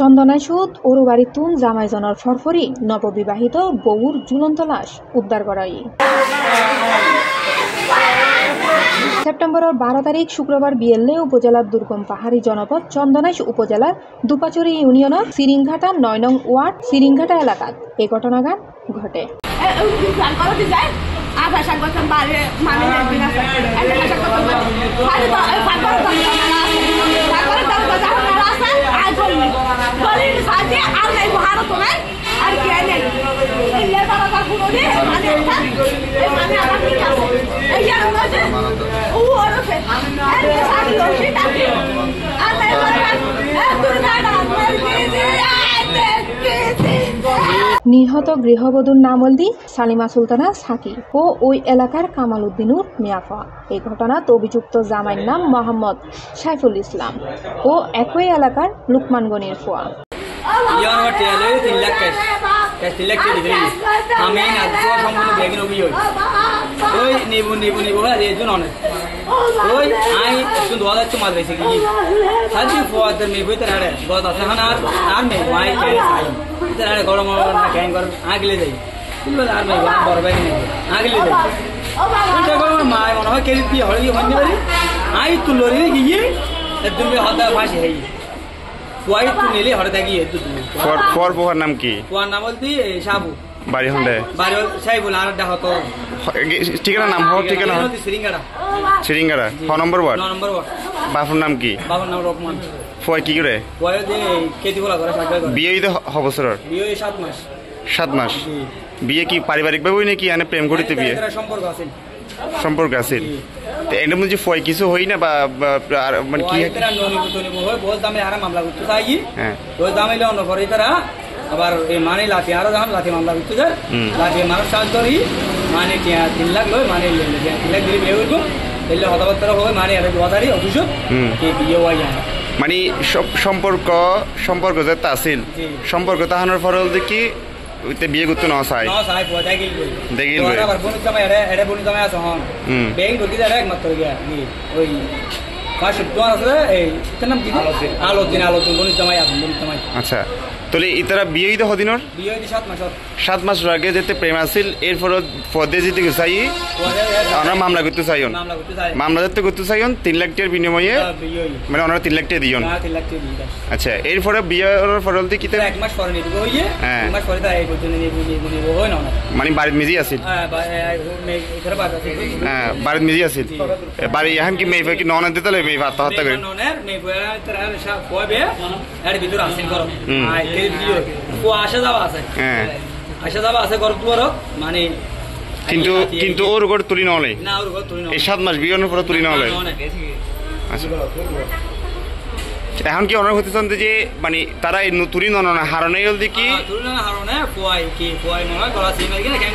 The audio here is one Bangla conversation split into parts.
চন্দনাইশুত ওরবাড়িতুন জামাইজনের ফরফরি নববিবাহিত বউর ঝুলন্ত লাশ উদ্ধার করাই। সেপ্টেম্বরের 12 তারিখ শুক্রবার বিএলএ উপজেলার দুর্গম পাহাড়ি জনপদ চন্দনাইশ উপজেলার দুপাচুরি ইউনিয়নের সিরিংঘাটা 9 নং ওয়ার্ড সিরিংঘাটা এলাকাত এই ঘটনাগান ঘটে। নিহত গৃহবধূর নাম হলদি সালিমা সুলতানা সাকি ও ওই এলাকার কামাল উদ্দিনুর মিয়াফা। এই ঘটনাত অভিযুক্ত জামাইর নাম মোহাম্মদ সাইফুল ইসলাম ও একই এলাকার লুকমান গনির ফুয়া। গরম আগলে যাই আগলে যাই মায় মনে হয় কেজি দিয়ে হলে হইতে পারি আই তুলরি গিয়ে তুমি হতা ফাঁসি হাই ফুয়াই তুলিলে হরে থাকিয়ে ফুয়ার পোহার নাম কি? ফুয়ার নাম বলতি সাবু বাড়ি হন্ডে বাড়ি সাইবুল আর দেখা হতো ঠিকানা নাম হওয়ার ঠিকানা সিরিঙ্গাড়া সিরিঙ্গাড়া 9 নম্বর ওয়ার্ড 9 নম্বর ওয়ার্ড। বাপুর নাম কি? বাবার নাম রহমান। ফুয়া কি করে? ফুয়া যে কেজি বলা করে সাকরা করে। বিয়ে হইতে বছরের? বিয়ে 7 মাস। 7 মাস। বিয়ে কি পারিবারিক ভাবে নাকি আনে প্রেম করিতে বিয়ে? সম্পর্ক আছে। সম্পর্ক আছে। তো এর মধ্যে ফুয়া কিছু হই না বা মানে কি এরা ননিবু তনিবু হয় বহুত দামে আর মামলা করতে চাই। হ্যাঁ ওই দামে লন করে তারা আবার এই মানে লাঠি আরো দাম লাঠি মামলা করতে যায়। লাঠি মানুষ সাহায্য করি মানে 3 লাখ লয় মানে 3 লাখ দিলে বিয়ে করব এলে হতাবাত্তর হয় মানে আর দুয়াদারি অফিস কি বিয়ে হয় যায় মানে সম্পর্ক যেটা আছিল সম্পর্ক তাহানোর ফরল দেখি ওইতে বিয়ে করতে না চাই না চাই পয়দা গিল দেখিল আবার বনি জামাই এরে বনি জামাই আছে হন ব্যাংক ঢুকি যায় একমাত্র গিয়া ওই পাঁচ দোকান আছে এই নাম কি আলোদিন বনি জামাই আছে বনি জামাই। আচ্ছা তাহলে ইতারা বিয়ে হইতে হদিনর বিয়ে হইতে 7 মাস 7 মাস আগে যেতে প্রেম আছিল এরপর পদে যেতে চাই আমরা মামলা করতে চাইন মামলা যেতে করতে চাইন 3 লাখ টাকার বিনিময়ে মানে ওনারা 3 লাখ টাকা দিয়ন। আচ্ছা এরপরে বিয়ের ফরলতে কি 1 মাস পরে নিব হইয়ে 1 মাস পরে তাই পর্যন্ত নিব হয় না মানে বাড়ির মিজি আছিল। হ্যাঁ বাড়ির মিজি আছিল বাড়ি এখন কি মেয়ে কি নন দিতে তাহলে মেয়ে ভাত হত্যা করে ননের মেয়ে তারা সব কবে এর ভিতর আসেন করো ও আসা যাওয়া আছে। হ্যাঁ আসা যাওয়া আছে ঘর দুয়ার মানে কিন্তু ওর ঘর তুলি নহলে না ওর ঘর তুলি না এই 7 মাস বিয়ের পরে তুলি নহলে। আচ্ছা এখন কি অনার হতে চান যে মানে তারা এই তুলি নন না হারনে গেল দেখি তুলি না হারনে ফুয়াই কি ফুয়াই নয় গলা সিমাই গেলে কেন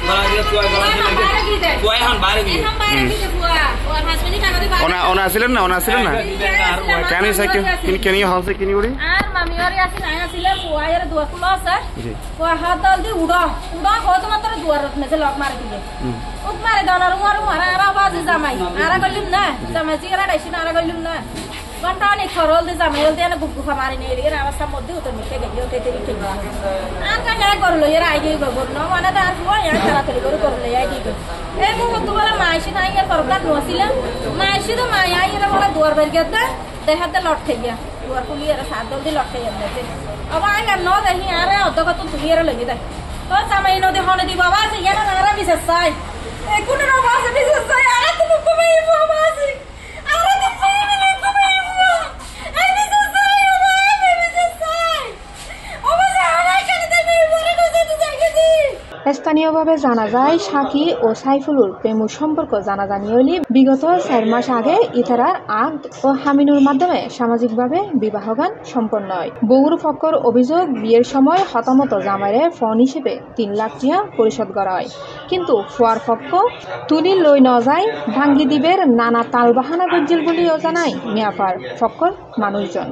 গলা দিয়ে ফুয়াই গলা সিমাই ফুয়াই এখন বাইরে দিয়ে ওনা আসিলেন না কেন কেন হলছে কিনি করি আর মামি ওরে আসি নাই আসিলে ফুয়াইয়ের দুয়ার খোলা আছে ফুয়া হাত দল দি উড়া হয়তো মাত্র দুয়ার মেছে লক মারি দিলে উক মারি দনার মারা আর আওয়াজ জামাই আর গলিম না জামাই জিরা ডাইছি না আর গলিম না ঘন্টা অনেক খরল দিয়ে জামাই দিয়ে না গুফা মারি নিয়ে এর আবার মধ্যে উত্তর মিটে গেল তেতে ঠিক আর কান না করলো এর আইডি গবর না মানে তার ফুয়া এর তাড়াতাড়ি করে করলো আইডি এই মুহূর্তে বলে মাইছি নাই এর প্রবলেম নছিল মাইছি তো মাই আই এর বলে দুয়ার বের গেতে দেখাতে লটে গিয়া দুয়ার খুলি এর সাত দল দিয়ে লটে যাচ্ছে আবার আই ন দেখি আরে অদকত তুই এর লাগি দেখ তো জামাই নদী হনে দি বাবা আছে এর না বিশেষ চাই এই কোন না বাবা বিশেষ চাই আরে তুমি কবে বাবা আছে আরে তুমি কবে এই বিশেষ চাই বাবা বিশেষ চাই অবশ্য আরে কেন তুমি বলে কইতে যাইছি। স্থানীয়ভাবে জানা যায় সাকি ও সাইফুলুর প্রেমের সম্পর্ক জানাজানি হলে বিগত 4 মাস আগে ইতারার আগ ও হামিনুর মাধ্যমে সামাজিকভাবে বিবাহগান সম্পন্ন হয়। বউর পক্ষের অভিযোগ বিয়ের সময় হতামত জামাইরে ফোন হিসেবে 3 লাখ টাকা পরিশোধ করা হয় কিন্তু ফুয়ার পক্ষ তুলি লই ন যায় ভাঙ্গি দিবের নানা তালবাহানা গজ্জিল বলেও জানায় মিয়াফার পক্ষের মানুষজন।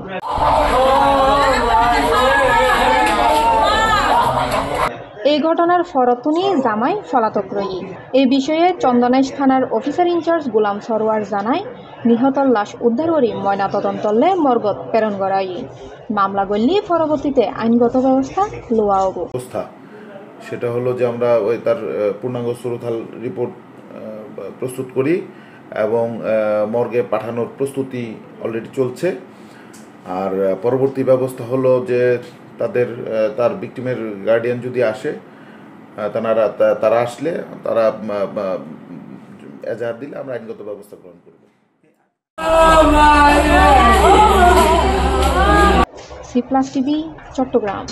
এই ঘটনার ফরতুনি জামাই পলাতক রই। এই বিষয়ে চন্দনাইশ থানার অফিসার ইনচার্জ গোলাম সরোয়ার জানায়, নিহতর লাশ উদ্ধার করে ময়নাতদন্তলে মর্গত প্রেরণ করাই। মামলা গড়লে পরবর্তীতে আইনগত ব্যবস্থা লওয়া হবে। সেটা হলো যে আমরা ওই তার পূর্ণাঙ্গ সুরতাল রিপোর্ট প্রস্তুত করি এবং মর্গে পাঠানোর প্রস্তুতি অলরেডি চলছে। আর পরবর্তী ব্যবস্থা হলো যে তার ভিকটিমের গার্ডিয়ান যদি আসে, তারা আসলে তারা এজাহার দিলে আমরা আইনগত ব্যবস্থা গ্রহণ করব। C+ TV, Chittagong.